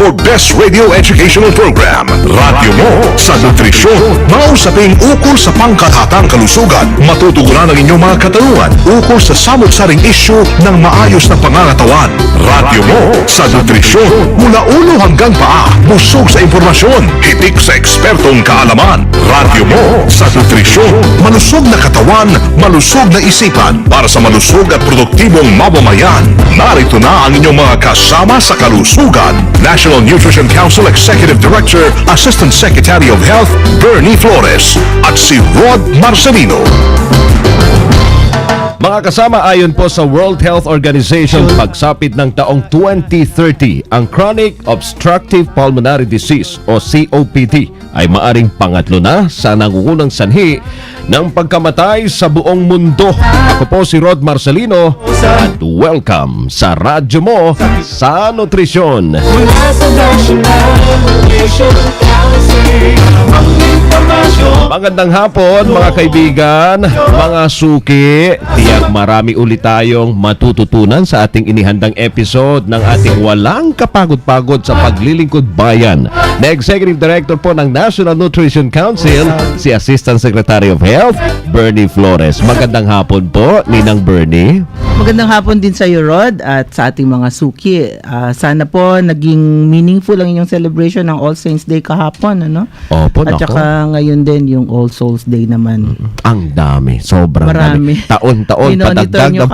for Best Radio Educational Program. Radyo mo sa nutrisyon. Mausaping ukol sa pangkathatang kalusugan. Matutugunan ang inyong mga katanungan ukol sa samot-saring isyu ng maayos na pangangatawan. Radyo mo sa nutrisyon. Mula ulo hanggang paa, busog sa impormasyon, hitik sa ekspertong kaalaman. Radyo mo sa nutrisyon. Malusog na katawan, malusog na isipan para sa malusog at produktibong mamamayan. Narito na ang inyong mga kasama sa kalusugan. National Nutrition Council Executive Director, Assistant Secretary of Health, Bernie Flores, at si Rod Marcelino. Mga kasama, ayon po sa World Health Organization, pagsapit ng taong 2030, ang Chronic Obstructive Pulmonary Disease o COPD ay maaring pangatlo na sa nangungunang sanhi ng pagkamatay sa buong mundo. Ako po si Rod Marcelino at welcome sa radyo mo sa Nutrisyon. Magandang hapon mga kaibigan, mga suki. Tiyak marami ulit tayong matututunan sa ating inihandang episode ng ating walang kapagod-pagod sa paglilingkod bayan na Executive Director po ng National Nutrition Council, si Assistant Secretary of Health, Bernie Flores. Magandang hapon po, Ninang Bernie. Magandang hapon din sa iyo, Rod, at sa ating mga suki. Sana po naging meaningful ang inyong celebration ng All Saints Day kahapon, ano? Opo, at saka ngayon din yung All Souls Day naman. Ang dami, sobrang marami. dami. Taon-taon, padagdag ng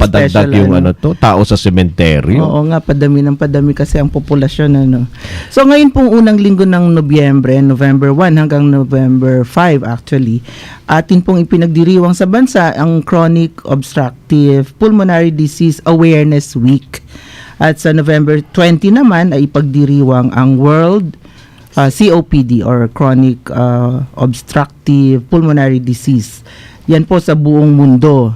padagdag yung tao sa sementeryo. Oo nga, padami ng padami kasi ang populasyon, ano. So ngayon pong unang linggo ng Nobyembre, November 1 hanggang November 5 actually, atin pong ipinagdiriwang sa bansa ang Chronic Obstructive Pulmonary Disease Awareness Week. At sa November 20 naman ay ipagdiriwang ang World COPD or Chronic Obstructive Pulmonary Disease. Yan po sa buong mundo.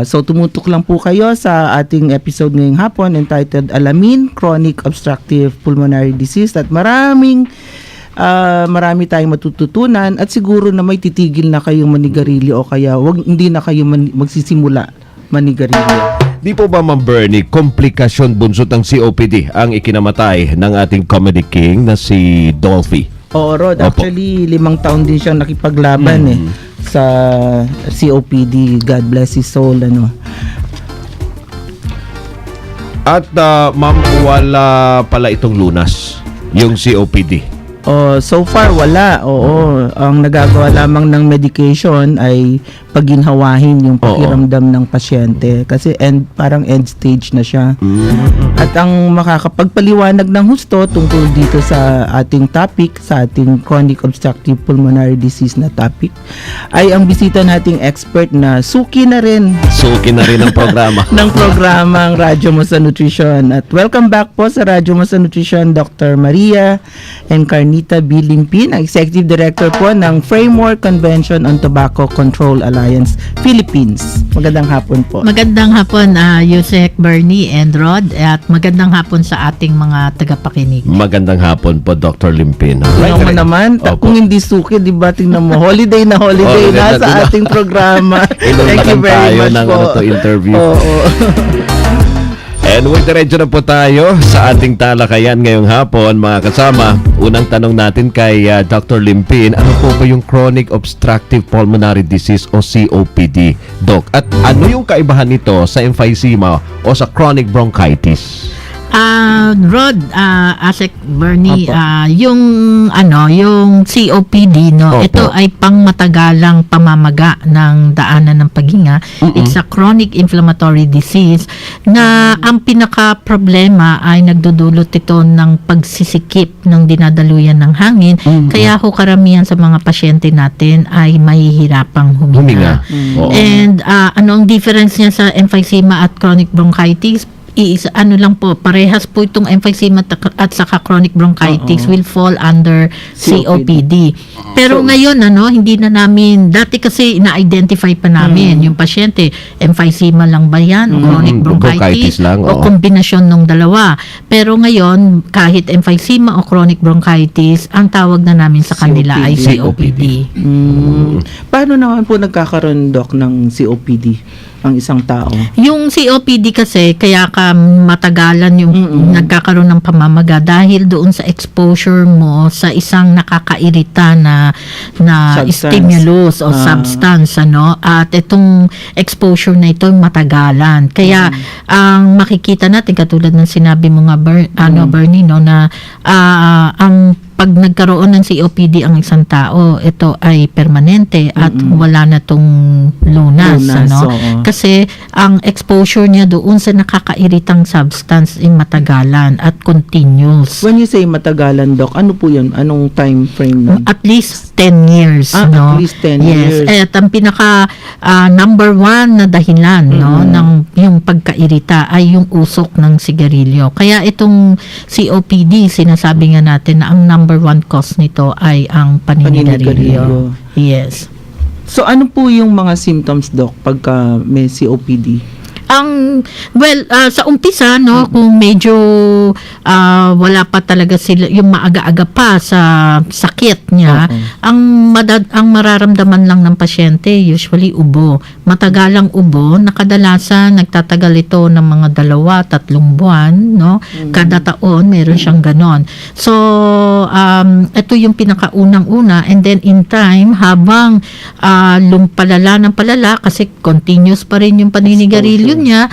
So tumutok lang po kayo sa ating episode ngayong hapon entitled Alamin Chronic Obstructive Pulmonary Disease at marami tayong matututunan at siguro na may titigil na kayong manigarilyo o kaya hindi na kayo magsisimula manigarilyo. Di po ba, Ma'am Bernie, komplikasyon bunsod ng COPD ang ikinamatay ng ating comedy king na si Dolphy? Oo, Rod. Opo. Actually, 5 taon din siyang nakipaglaban sa COPD. God bless his soul, ano. At ma'am, wala pala itong lunas, yung COPD. So far wala. Oo, ang nagagawa lamang ng medication ay paginhawahin yung pakiramdam ng pasyente kasi parang end stage na siya. At ang makakapagpaliwanag ng husto tungkol dito sa ating topic, sa ating Chronic Obstructive Pulmonary Disease na topic, ay ang bisita nating expert na suki na rin ang programa ng programang Radyo Mo sa Nutrition. At welcome back po sa Radyo Mo sa Nutrition, Dr. Maria Encarnita B. Limpin, ang Executive Director po ng Framework Convention on Tobacco Control Alliance Philippines. Magandang hapon po. Magandang hapon, Yusek, Bernie, and Rod, at magandang hapon sa ating mga tagapakinig. Magandang hapon po, Dr. Limpin. Tingnan mo naman, kung hindi suki, di ba, tingnan mo, holiday na sa ating programa. Thank you very much po. Interview. And diretso na po tayo sa ating talakayan ngayong hapon, mga kasama. Unang tanong natin kay Dr. Limpin, ano po ba yung Chronic Obstructive Pulmonary Disease o COPD, Doc? At ano yung kaibahan nito sa emphysema o sa chronic bronchitis? Rod, Asek, Bernie, yung COPD, no, ito ay pangmatagalang pamamaga ng daanan ng paghinga. It's a chronic inflammatory disease na ang pinaka-problema ay nagdudulot ito ng pagsisikip ng dinadaluyan ng hangin. Kaya ho karamihan sa mga pasyente natin ay mahihirapang huminga. And ano ang difference niya sa emphysema at chronic bronchitis? Parehas po itong emphysema at saka chronic bronchitis will fall under COPD. Pero ngayon, hindi na namin, dati kasi na-identify pa namin yung pasyente, emphysema lang ba yan, o chronic bronchitis, lang, o kombinasyon ng dalawa. Pero ngayon, kahit emphysema o chronic bronchitis, ang tawag na namin sa kanila ay COPD. Paano naman po nagkakaroon, Doc, ng COPD ang isang tao? Yung COPD kasi, kaya ka matagalan yung nagkakaroon ng pamamaga dahil doon sa exposure mo sa isang nakakairita na Substance. stimulus o substance, ano, at itong exposure na ito matagalan. Kaya ang makikita natin katulad ng sinabi mo nga Bernie, no, na ang pag nagkaroon ng COPD ang isang tao, ito ay permanente at wala na tong lunas, ano? oo. Kasi ang exposure niya doon sa nakakairitang substance ay matagalan at continuous. When you say matagalan, Doc, ano po yun? Anong time frame nun? At least 10 years, no? At least 10 yes. years. At ang pinaka number one na dahilan, no, ng yung pagkairita ay yung usok ng sigarilyo. Kaya itong COPD, sinasabi nga natin na ang number one cause nito ay ang paninigarilyo. Yes. So, ano po yung mga symptoms, Doc, pagka may COPD? Sa umpisa, no, kung medyo wala pa talaga sila, yung maaga-aga pa sa sakit niya, ang mararamdaman lang ng pasyente, usually ubo. Matagalang ubo, nakadalasan, nagtatagal ito ng mga 2-3 buwan, no? Kada taon, meron siyang ganon. So, ito yung pinakaunang-una, and then in time, habang palala ng palala, kasi continuous pa rin yung paninigarilyo niya,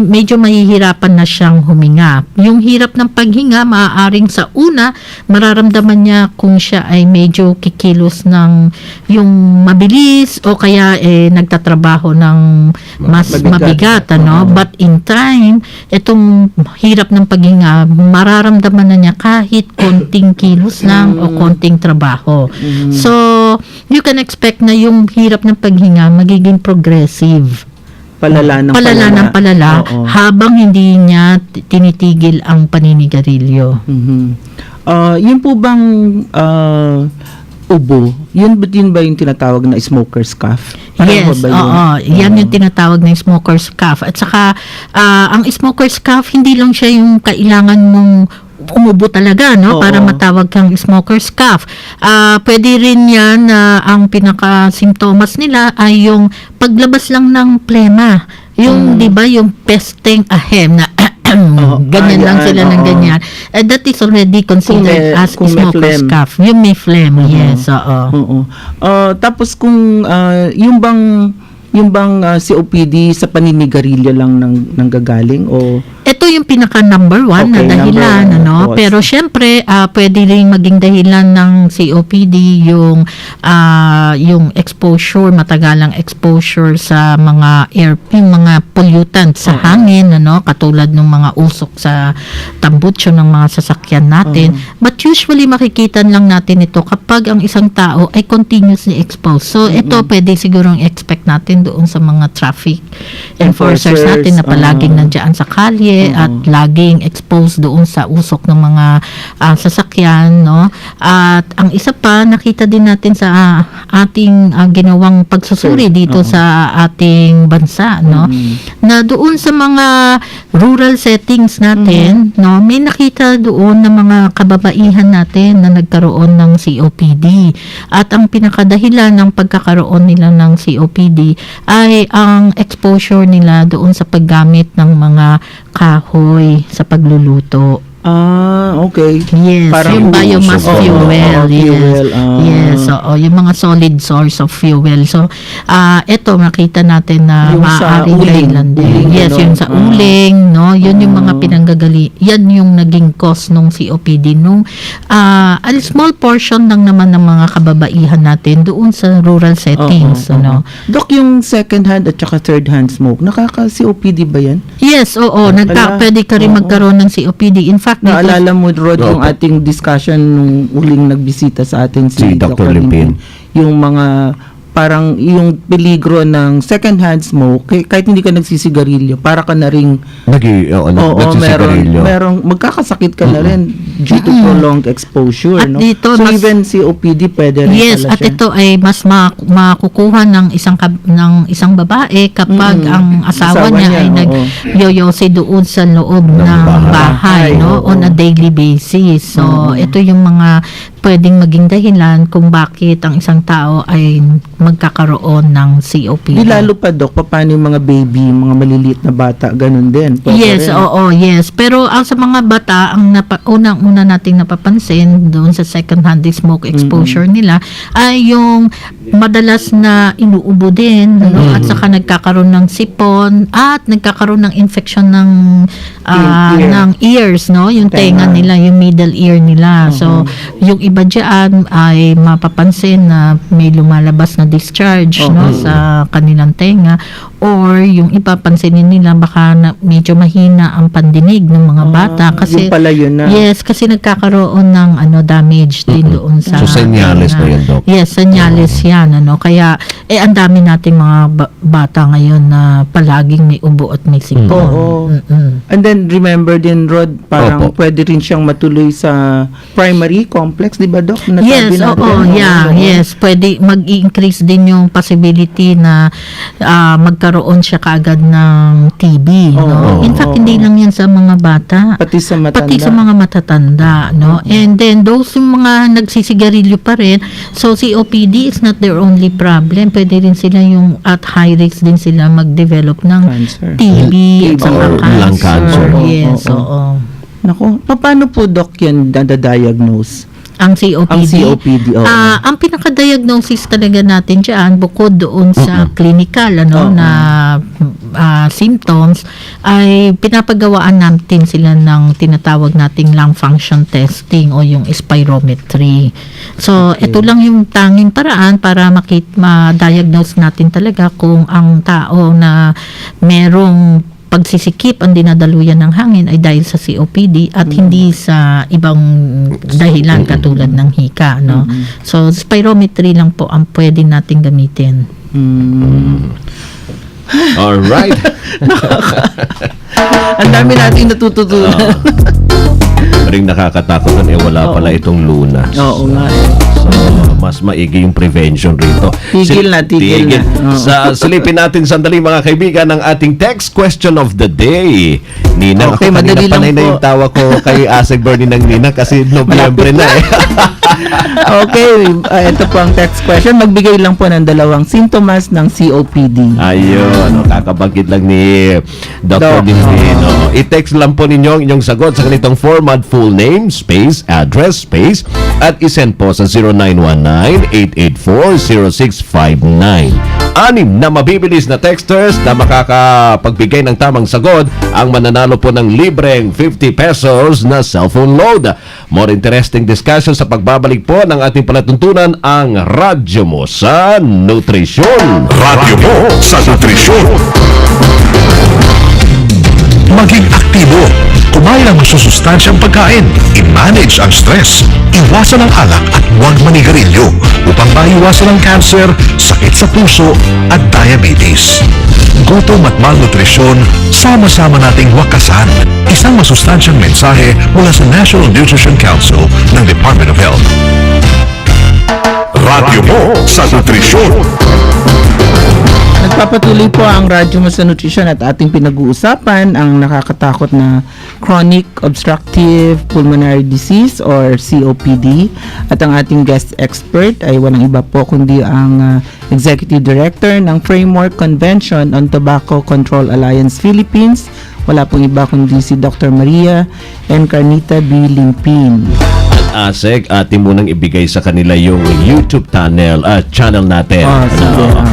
medyo mahihirapan na siyang huminga. Yung hirap ng paghinga, maaaring sa una, mararamdaman niya kung siya ay medyo kikilos ng yung mabilis o kaya nagtatrabaho ng mas mabigat, ano? But in time, itong hirap ng paghinga, mararamdaman na niya kahit konting kilos lang o konting trabaho. So, you can expect na yung hirap ng paghinga magiging progressive. Palala ng palala Oo. habang hindi niya tinitigil ang paninigarilyo. Yun po bang ubo? Yun ba yung tinatawag na smoker's cough? Pareho Yes, ba yun? oo. Yan yung tinatawag na smoker's cough. At saka, ang smoker's cough, hindi lang siya yung kailangan mong umubo talaga, no? Oo. Para matawag kang smoker's cough. Pwede rin yan na ang pinaka-symptoms nila ay yung paglabas lang ng plema. Yung, di ba, yung pesting ahem na ganyan lang sila ng ganyan. That is already considered as kung may smoker's phlegm. cough. Yung may phlegm, yes, oo. Oo. Tapos kung yung bang COPD sa paninigarilyo lang nanggagaling o Ito yung pinaka number one na Okay, dahilan, number one, ano? cause. Pero syempre, pwede rin maging dahilan ng COPD yung exposure, matagalang exposure sa mga yung mga pollutant sa hangin, ano? Katulad ng mga usok sa tambutsyo ng mga sasakyan natin. But usually makikita lang natin ito kapag ang isang tao ay continuously exposed. So ito pwede sigurong expect natin doon sa mga traffic enforcers natin na palaging nandiyan sa kalye at laging exposed doon sa usok ng mga sasakyan, no? At ang isa pa, nakita din natin sa ating ginawang pagsusuri dito sa ating bansa, no? Na doon sa mga rural settings natin, no, may nakita doon na mga kababaihan natin na nagkaroon ng COPD. At ang pinakadahilan ng pagkakaroon nila ng COPD ay ang exposure nila doon sa paggamit ng mga kahoy sa pagluluto. Okay. Yes, yung biomass fuel. fuel. Yes, oo, yung mga solid source of fuel. So, ito makita natin na Yung sa maaaring uling. dahilan din. Uling, Yes, ano? yung sa uling, no? Yun yung mga pinanggagali. Yan yung naging cause nung COPD nung a small portion lang naman ng mga kababaihan natin doon sa rural settings, ano. Dok, yung second hand at saka third hand smoke, nakaka-COPD ba yan? Yes, oo, pwede ka rin magkaroon ng COPD. In fact, Naalala mo, Rod, yung Opo. ating discussion nung uling nagbisita sa atin Si Dr. Limpin. Yung mga parang yung peligro ng second hand smoke, kahit hindi ka nagsisigarilyo, para ka na ring nagsisigarilyo. merong magkakasakit ka na rin due to prolonged exposure, At no? dito, So mas- even COPD pwede rin Yes, pala at siya. ito ay mas makukuha ng isang babae kapag ang asawa Asawa niya niya, ay oo. nagyoyosi doon sa loob ng bahay. bahay, no, Oo. on a daily basis. So, ito yung mga pwedeng maging dahilan kung bakit ang isang tao ay magkakaroon ng COPD. Di lalo pa, Dok, paano yung mga baby, mga maliliit na bata, ganun din. Pwede Yes, rin. oo, yes. Pero ang sa mga bata, ang unang-una nating napapansin doon sa second-hand smoke exposure nila ay yung madalas na inuubo din, no? At saka nagkakaroon ng sipon at nagkakaroon ng infection ng Ear. ng ears, no? Yung tenga nila, yung middle ear nila. So, yung iba diyan ay mapapansin na may lumalabas na discharge, no, sa kanilang tenga, or yung ipapansinin nila baka na medyo mahina ang pandinig ng mga bata kasi Yung pala yun na. yes, kasi nagkakaroon ng damage din doon sa So, senyales na yun, Doc? Yes, senyales yan, ano. Kaya ang dami nating mga bata ngayon na palaging may ubo at may sipon. Oo. And then, remember din, Rod, parang Opo. pwede rin siyang matuloy sa primary complex, di ba, Dok? Nasabi Yes, natin. oo, yeah, Oo. yes. Pwede mag-increase din yung possibility na magkaroon siya kaagad ng TB, no? Oo, In fact, oo. hindi lang yan sa mga bata. Pati sa matanda. Pati sa mga matatanda, no? And then, those yung mga nagsisigarilyo pa rin, so COPD is not their only problem. Pwede rin sila yung at high risk din sila mag-develop ng Cancer. TB at saka Or lung cancer. Yes, Oo, oo. Naku, paano po, Doc, yan nadadiagnose? Ang COPD. Ang COPD, oo. Ang pinaka-diagnosis talaga natin diyan bukod doon sa clinical Oo. na symptoms ay pinapagawaan natin sila ng tinatawag nating lung function testing o yung spirometry. So, ito lang yung tanging paraan para ma-diagnose natin talaga kung ang tao na merong pagsisikip ang dinadaluyan ng hangin ay dahil sa COPD at hindi sa ibang dahilan katulad ng hika, no? So, spirometry lang po ang pwede nating gamitin. Alright. Ang dami nating natututunan. Ring nakakatakot nun, wala pala itong lunas. Oo nga. So, mas maigi yung prevention rito. Tigil na. Oo. Silipin natin sandali mga kaibigan ang ating text question of the day. Nina, Okay, ako madali kanina panay lang na po. yung tawa ko kay Aseg Bernie ng Nina kasi Nobyembre na eh. Okay, ito po ang text question. Magbigay lang po ng dalawang sintomas ng COPD. Ayun, kakabagit lang ni Dr. Doc. Divino. I-text lang po ninyo ang inyong sagot sa ganitong format, full name, space, address, space, at isend po sa 0919-884-0659. 6 na mabibilis na texters na makakapagbigay ng tamang sagot ang mananalo po ng libreng 50 pesos na cellphone load. More interesting discussion sa pagbabalik po ng ating palatuntunan ang Radyo Mo sa Nutrisyon. Radio mo sa nutrisyon. Maging aktibo. Kumain ng masusustansyang pagkain. I-manage ang stress. Iwasan ang alak at huwag manigarilyo upang maiwasan ang cancer, sakit sa puso at diabetes. Gutom at malnutrisyon, sama-sama nating wakasan. Isang masustansyang mensahe mula sa National Nutrition Council ng Department of Health. Radio mo sa nutrisyon. Nagpapatuloy po ang Radyo Mo sa Nutrisyon at ating pinag-uusapan ang nakakatakot na chronic obstructive pulmonary disease or COPD. At ang ating guest expert ay walang iba po kundi ang Executive Director ng Framework Convention on Tobacco Control Alliance Philippines. Wala pong iba kundi si Dr. Maria Encarnita B. Limpin. Asek, atin munang ibigay sa kanila yung YouTube channel natin. Sige.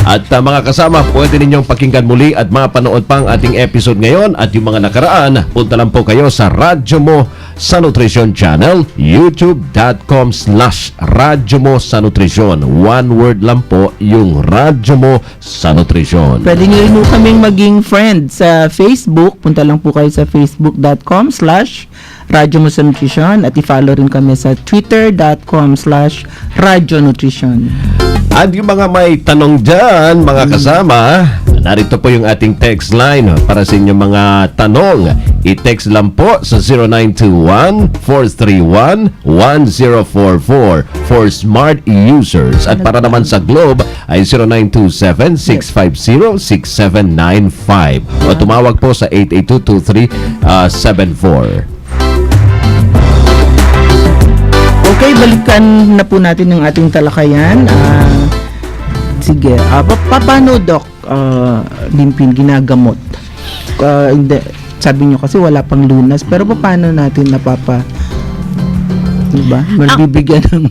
At mga kasama, pwede ninyong pakinggan muli at mapanood pang ating episode ngayon at yung mga nakaraan, punta lang po kayo sa Radyo Mo sa Nutrisyon channel, youtube.com/Radyo Mo sa Nutrisyon. One word lang po yung Radyo Mo sa Nutrisyon. Pwede nyo rin po kaming maging friend sa Facebook. Punta lang po kayo sa facebook.com/Radyo Mo sa Nutrisyon at i-follow rin kami sa twitter.com/Radyo Nutrition. At yung mga may tanong dyan, mga kasama, narito po yung ating text line para sa inyong mga tanong. I-text lang po sa 0921-431-1044 for smart users. At para naman sa Globe ay 0927-650-6795 o tumawag po sa 882-2374. Okay, balikan na po natin ang ating talakayan. Sige, paano, Doc, Limpin, ginagamot? Hindi, sabi nyo kasi wala pang lunas, pero paano natin diba? Magbibigyan ng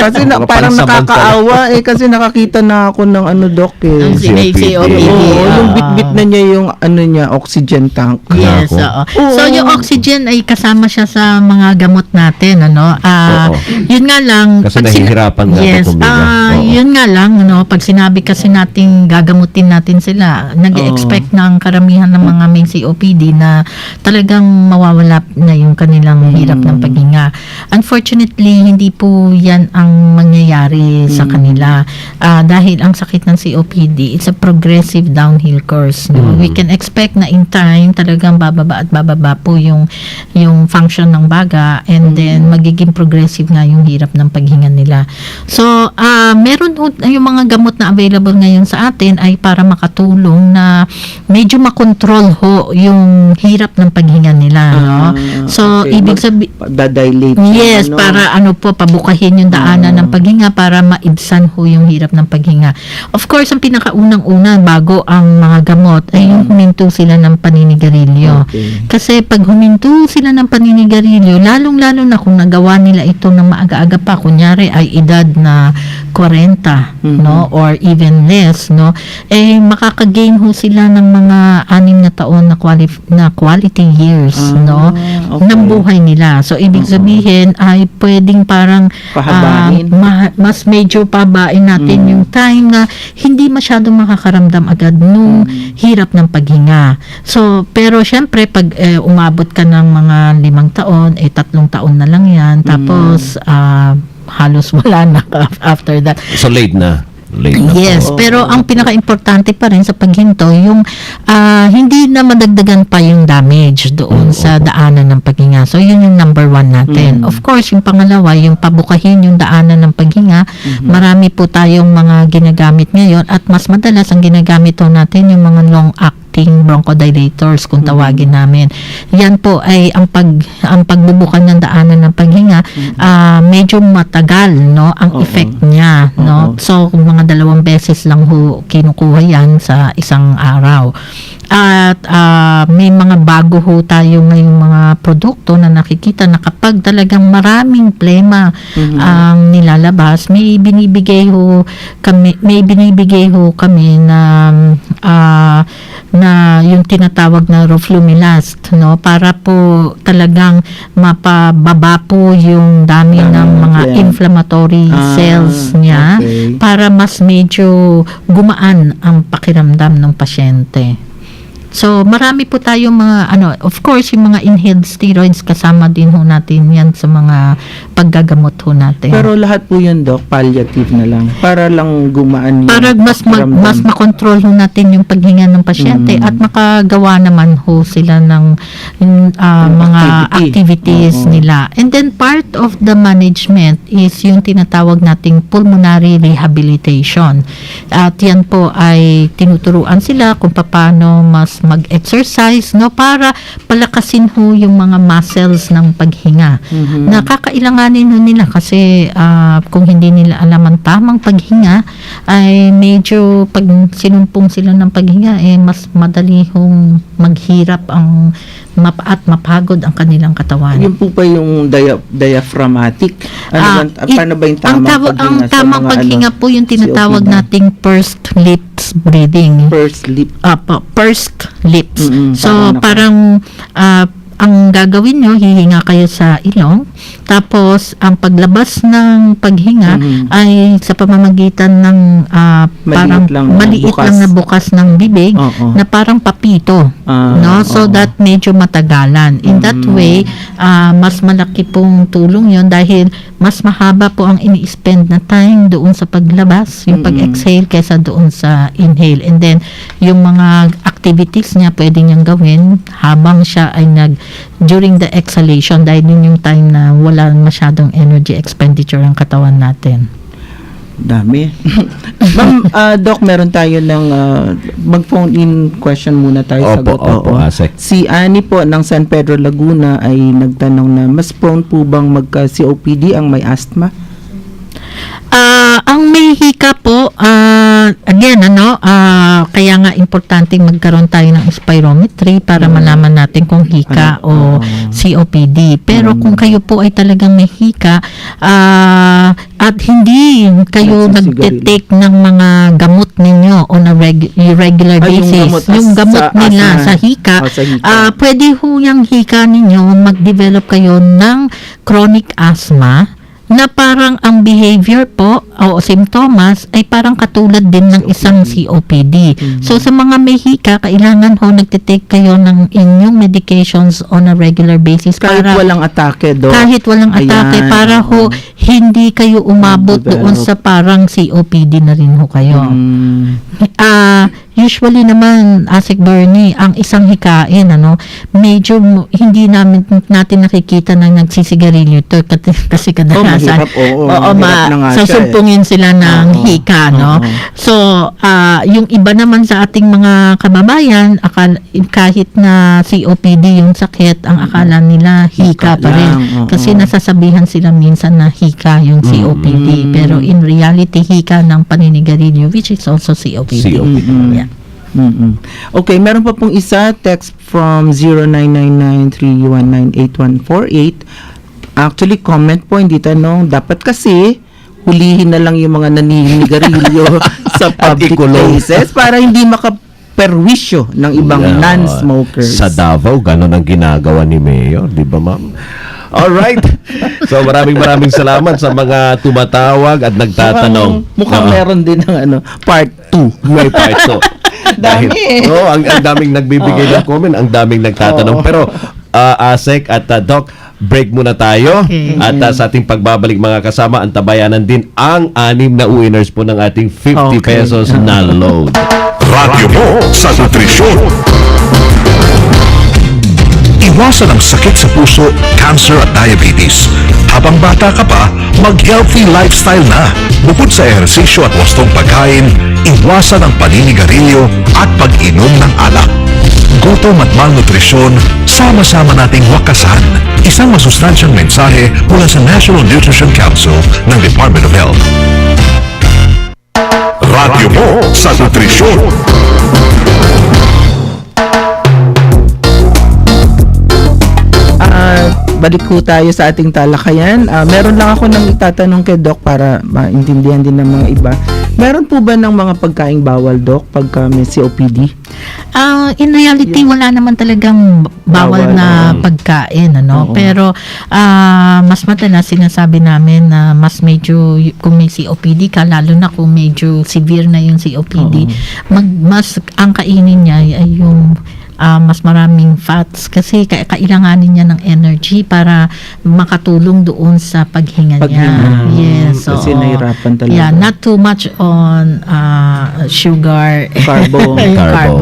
kasi parang nakakaawa kasi nakakita na ako ng Doc Ang COPD. Yung bit-bit na niya yung oxygen tank. Yes, oo. So yung oxygen ay kasama siya sa mga gamot natin, yun nga lang Kasi nahihirapan nga yun nga lang, pag sinabi kasi nating gagamutin natin sila, nag-expect ng karamihan ng mga may COPD na talagang mawawala na yung kanilang hirap ng paghinga. Unfortunately, hindi po yan ang mangyayari sa kanila. Dahil ang sakit ng COPD, it's a progressive downhill course. We can expect na in time, talagang bababa at bababa po yung function ng baga, and then magiging progressive nga yung hirap ng paghinga nila. So, meron yung mga gamot na available ngayon sa atin ay para makatulong na medyo makontrol yung hirap ng paghinga nila. So, ibig sabihin, dadilate. yes, para pabukahin yung daanan ng paghinga para maibsan ho yung hirap ng paghinga. Of course, ang pinakaunang-una bago ang mga gamot ay yung huminto sila ng paninigarilyo. Okay. Kasi pag huminto sila ng paninigarilyo, lalong-lalo na kung nagawa nila ito ng maaga-aga pa, kunyari ay edad na 40, or even less, makakagain ho sila ng mga 6 na taon na quality years, okay, ng buhay nila. So, ibig sabihin ay pwedeng parang pahabain. mas medyo pabain natin yung time na hindi masyadong makakaramdam agad nung hirap ng paghinga. So, pero syempre, pag umabot ka ng mga 5 taon, 3 taon na lang yan. Tapos, halos wala na after that. So late na. Yes, pero ang pinaka-importante pa rin sa paghinto, yung hindi na madagdagan pa yung damage doon sa daanan ng paghinga. So, yun yung number 1 natin. Of course, yung pangalawa, yung pabukahin yung daanan ng paghinga. Marami po tayong mga ginagamit ngayon at mas madalas ang ginagamit po natin yung mga long-acting bronchodilators kung tawagin namin. Yan po ay ang pagbubukan ng daanan ng paghinga, medyo matagal, ang effect niya, So, mga 2 beses lang ho kinukuha yan sa isang araw. At may mga bago ho tayo ngayong mga produkto na nakikita na kapag talagang maraming plema ang nilalabas, may binibigay ho kami na yung tinatawag na roflumilast, para po talagang mapababa po yung dami ng mga inflammatory cells niya, para mas medyo gumaan ang pakiramdam ng pasyente. So, marami po tayong mga, of course, yung mga inhaled steroids, kasama din ho natin yan sa mga paggagamot ho natin. Pero lahat po yun, Doc, palliative na lang. Para lang gumaan yung para mas makontrol ho natin yung paghinga ng pasyente at makagawa naman ho sila ng mga activities nila. And then, part of the management is yung tinatawag nating pulmonary rehabilitation. At yan po ay tinuturuan sila kung paano mas mag-exercise, para palakasin ho yung mga muscles ng paghinga. Nakakailanganin ho nila kasi kung hindi nila alam ang tamang paghinga, ay medyo pag sinumpong sila ng paghinga, mas madali hong maghirap at mapagod ang kanilang katawan. Yun po pa yung diaphragmatic. Paano ba yung tamang paghinga? Ang tamang paghinga po yung tinatawag nating pursed lips breathing. Pursed lips. So, parang ang gagawin nyo, hihinga kayo sa ilong, tapos ang paglabas ng paghinga ay sa pamamagitan ng parang maliit lang na bukas ng bibig na parang papito, so that medyo matagalan. In that way, mas malaki pong tulong yon dahil mas mahaba po ang ini-spend na time doon sa paglabas, yung pag-exhale kaysa doon sa inhale. And then, yung mga activities niya pwede niyang gawin habang siya ay during the exhalation, dahil yun yung time na wala masyadong energy expenditure ang katawan natin. Dami. Ma'am, Doc, meron tayo ng mag-phone in question muna tayo. Opo, sagot. opo, Oo. Asek. Si Annie po ng San Pedro, Laguna ay nagtanong na mas prone po bang magka-COPD ang may asthma? Ang may hika po, again, kaya nga importante magkaroon tayo ng spirometry para malaman natin kung hika o COPD. Pero kung kayo po ay talagang may hika, at hindi kayo nagtitake ng mga gamot ninyo on a regular basis, yung gamot nila sa hika, pwede ho yung hika ninyo mag-develop kayo ng chronic asthma na parang ang behavior po o simptomas ay parang katulad din ng isang COPD. So sa mga may hika, kailangan ho nagtitake kayo ng inyong medications on a regular basis Kahit para walang atake, Doc. kahit walang atake Ayan, para ho hindi kayo umabot doon sa parang COPD na rin ho kayo. Usually naman, Asik Bernie, ang isang hikain, medyo hindi natin nakikita na nagsisigarilyo ito kasi kadalasan. mahirap na nga siya, Sasulpungin sila ng hika, no? So, yung iba naman sa ating mga kababayan, kahit na COPD yung sakit, ang akala nila hika pa rin. Kasi nasasabihan sila minsan na hika yung COPD. Pero in reality, hika ng paninigarilyo, which is also COPD. Yeah. Okay, meron pa pong isa, text from 0999-319-8148. Actually, comment po, hindi tanong. Dapat kasi hulihin na lang yung mga naninigarilyo sa public places para hindi makaperwisyo ng ibang non-smokers. Sa Davao, ganun ang ginagawa ni Mayor, di ba, ma'am? Alright. So maraming salamat sa mga tumatawag at nagtatanong. Mukhang meron din ng part 2. May part 2. Dami. Ang daming nagbibigay ng comment, ang daming nagtatanong. Pero Asek at Doc, break muna tayo. Okay. At sa ating pagbabalik mga kasama, ang tabayanan din ang 6 na winners po ng ating 50 pesos na load. Radio mo sa nutrisyon. Iwasan ang sakit sa puso, cancer at diabetes. Habang bata ka pa, mag-healthy lifestyle na. Bukod sa ehersisyo at wastong pagkain, iwasan ang paninigarilyo at pag-inom ng alak. Gutom at malnutrisyon, sama-sama nating wakasan. Isang masustansyang mensahe mula sa National Nutrition Council ng Department of Health. Radio mo sa nutrisyon. Balik po tayo sa ating talakayan. Meron lang ako nang itatanong kay Doc para maintindihan din ng mga iba. Meron po ba ng mga pagkaing bawal, Doc, pagka may COPD? In reality, wala naman talagang bawal na pagkain, Pero mas madalas sinasabi namin na mas medyo kung may COPD ka, lalo na kung medyo severe na yung COPD, mas ang kainin niya ay yung mas maraming fats kasi kailanganin niya ng energy para makatulong doon sa paghinga niya. Yes. Kasi nahirapan talaga. Yeah, not too much on sugar. Carbo. right.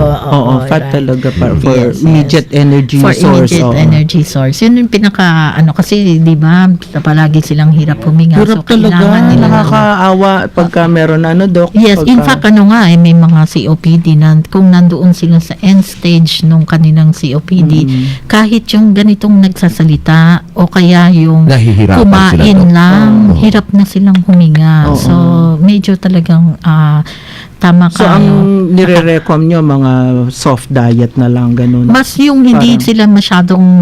Fat talaga for immediate energy for source. For immediate energy source. Yun yung pinaka, kasi di ba, palagi silang hirap huminga. Hirap talaga. Nakakaawa pagka meron Doc. Yes, in fact, may mga COPD na kung nandoon sila sa end stage nung kanilang COPD, kahit yung ganitong nagsasalita o kaya yung kumain lang, hirap na silang huminga. So, medyo talagang tama ka. So, ang nire-recom nyo, mga soft diet na lang, ganun. Mas yung hindi sila masyadong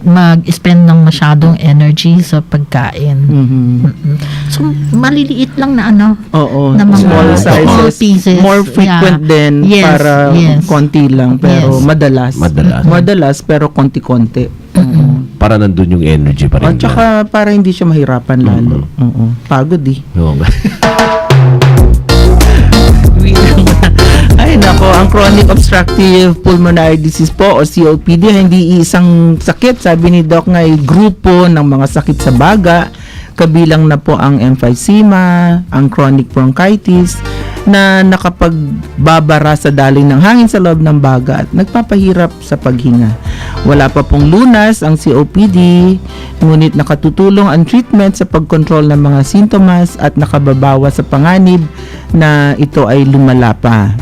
mag-spend ng masyadong energy sa pagkain. So, maliliit lang na na mga small sizes, small pieces. More frequent din para konti lang, pero madalas pero konti-konti. Para nandun yung energy pa rin. At saka para hindi siya mahirapan lalo. Pagod Ay nako, ang chronic obstructive pulmonary disease po o COPD hindi isang sakit. Sabi ni Doc nga ay grupo ng mga sakit sa baga. Kabilang na po ang emphysema, ang chronic bronchitis, na nakapagbabara sa daloy ng hangin sa loob ng baga at nagpapahirap sa paghinga. Wala pa pong lunas ang COPD, ngunit nakatutulong ang treatment sa pagkontrol ng mga sintomas at nakababawas sa panganib na ito ay lumala pa.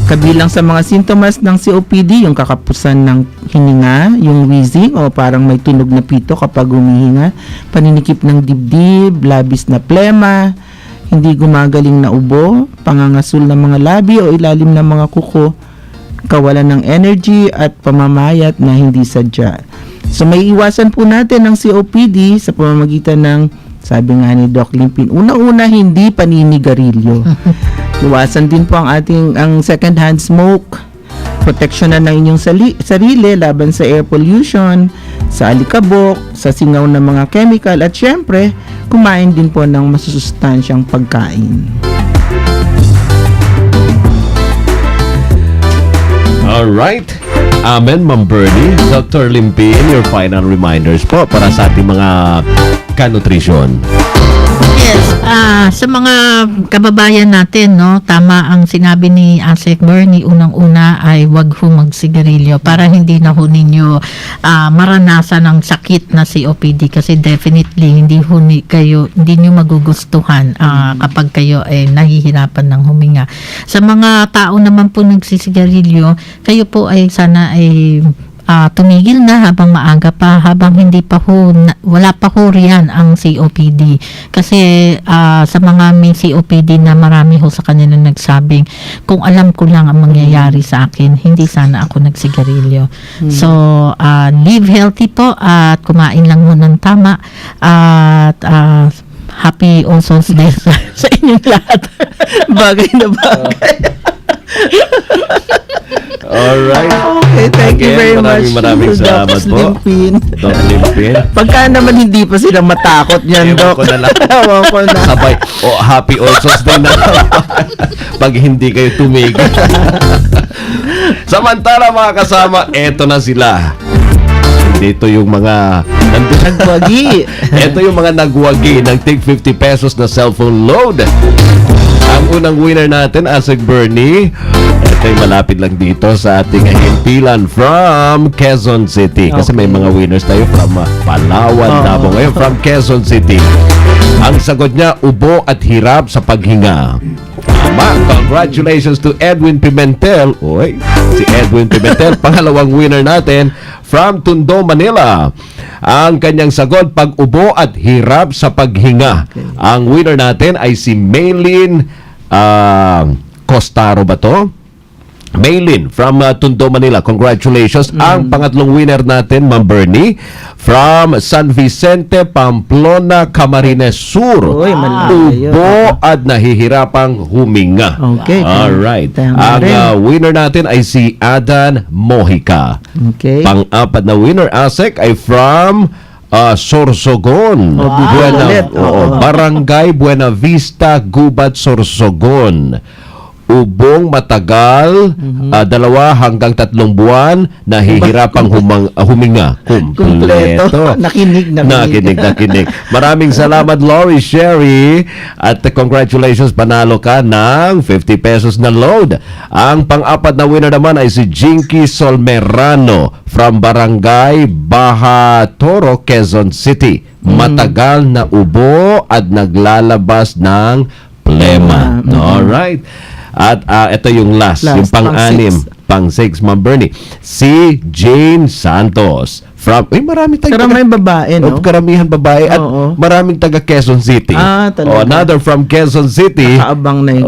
Kabilang sa mga sintomas ng COPD, yung kakapusan ng hininga, yung wheezing o parang may tunog na pito kapag humihinga, paninikip ng dibdib, labis na plema, hindi gumagaling na ubo, pangangasul ng mga labi o ilalim ng mga kuko, kawalan ng energy at pamamayat na hindi sadya. So may iwasan po natin ang COPD sa pamamagitan ng, sabi nga ni Doc Limpin, una-una hindi paninigarilyo. Iwasan din po ang second-hand smoke. Proteksyonan ng inyong sarili laban sa air pollution, sa alikabok, sa singaw ng mga chemical at syempre, kumain din po ng masusustansyang pagkain. Alright. Amen, Ma'am Bernie. Dr. Limpin, your final reminders po para sa ating mga kanutrisyon. Yes, sa mga kababayan natin, no, tama ang sinabi ni Asek Bernie, unang-una ay wag ho magsigarilyo para hindi na ho ninyo maranasan ang sakit na COPD kasi definitely hindi nyo magugustuhan kapag kayo ay nahihirapan ng huminga. Sa mga tao naman po nagsisigarilyo, kayo po ay sana ay tumigil na habang maaga pa, habang hindi pa ho, wala pa ho riyan ang COPD. Kasi sa mga may COPD na marami ho sa kanila nagsabing, kung alam ko lang ang mangyayari sa akin, hindi sana ako nagsigarilyo. So, live healthy po at kumain lang mo ng tama at happy All Souls Day sa inyong lahat. Bagay na bagay. Alright. Okay, thank you very much. Maraming salamat Dr. po. Limpin. Doc Limpin. Pagka naman hindi pa sila matakot niyan, Ewan Doc. ko na lang. Ewan ko na. Sabay, happy also din na pag hindi kayo tumigil. Samantala mga kasama, eto na sila. Dito yung mga Nagwagi. Ito yung mga nagwagi ng tig 50 pesos na cellphone load. Ang unang winner natin, Asek Bernie. Ito yung malapit lang dito sa ating himpilan from Quezon City. Kasi may mga winners tayo from Palawan, Davao. Ngayon from Quezon City. Ang sagot niya, ubo at hirap sa paghinga. Tama. Congratulations to Edwin Pimentel. Oy, si Edwin Pimentel, pangalawang winner natin from Tondo, Manila. Ang kanyang sagot, pag-ubo at hirap sa paghinga. Okay. Ang winner natin ay si Maylin Costaro ba to? Maylin from Tondo, Manila. Congratulations. Ang pangatlong winner natin, Ma'am Bernie, from San Vicente, Pamplona, Camarines Sur. Uy, malayo. Ubo at nahihirapang huminga. Okay. Alright. Tama Ang rin. winner natin ay si Adan Mojica. Okay. Pang-apat na winner, Asek, ay from Sorsogon. Ulit. Barangay Buena Vista, Gubat, Sorsogon. Ubong matagal, 2 hanggang 3 buwan, nahihirapang huminga. Kumpleto. Nakinig. Nakinig. Maraming salamat, Lori Sherry. At congratulations, panalo ka ng 50 pesos na load. Ang pang-apat na winner naman ay si Jinky Solmerano from Barangay Baha Toro, Quezon City. Matagal na ubo at naglalabas ng plema. Alright. At ito yung last, yung pang-anim, pang-6, Ma'am Bernie. Si Jane Santos. From, marami tayong Karamihan babae, no? Karamihan babae at Oo. maraming taga Quezon City. Talaga. Another from Quezon City. Nakaabang na yun.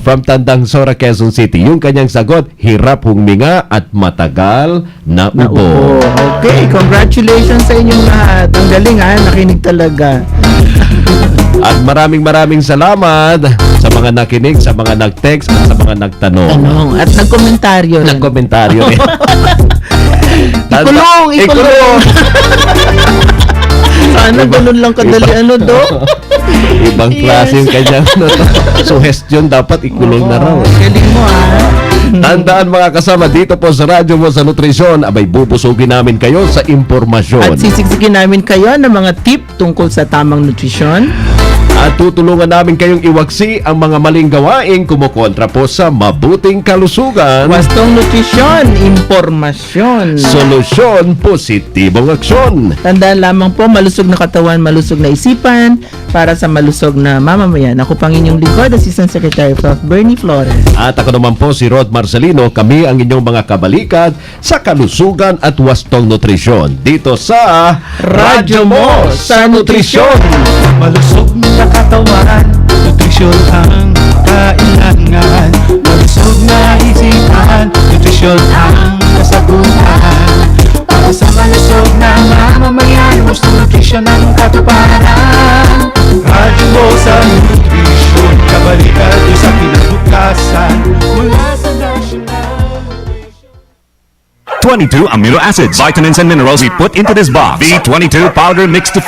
From Tandang Sora, Quezon City. Yung kanyang sagot, hirap huminga at matagal na ubo. Okay, congratulations sa inyong lahat. Ang galing nakinig talaga. At maraming salamat sa mga nakinig, sa mga nag-text, at sa mga nagtanong. At nagkomentaryo. Nagkomentaryo rin. Ikulong! Sana ganun lang kadali, Dok? Ibang klase yung kanyang suggestion, dapat ikulong na raw. Galing mo, Tandaan mga kasama, dito po sa Radyo Mo sa Nutrisyon, abay bubusugin namin kayo sa impormasyon. At sisiksikin namin kayo ng mga tip tungkol sa tamang nutrisyon. At tutulungan namin kayong iwaksi ang mga maling gawaing kumukontra po sa mabuting kalusugan. Wastong nutrisyon, impormasyon. Solusyon, positibong aksyon. Tandaan lamang po, malusog na katawan, malusog na isipan, para sa malusog na mamamayan. Ako pang inyong lingkod, Assistant Secretary of Health, Bernie Flores. At ako naman po si Rod Marcelino, kami ang inyong mga kabalikat sa kalusugan at wastong nutrisyon dito sa Radyo Mo sa Nutrisyon. Malusog na katawan, nutrisyon ang kailangan. Malusog na isipan, nutrisyon ang kasagutan. Para sa malusog na mamamayan, gusto nutrisyon ang katuparan. Radyo Mo sa Nutrisyon, kabalikat sa kinabukasan mula sa national. 22 amino acids, vitamins and minerals we put into this box. B22 powder mixed to feed.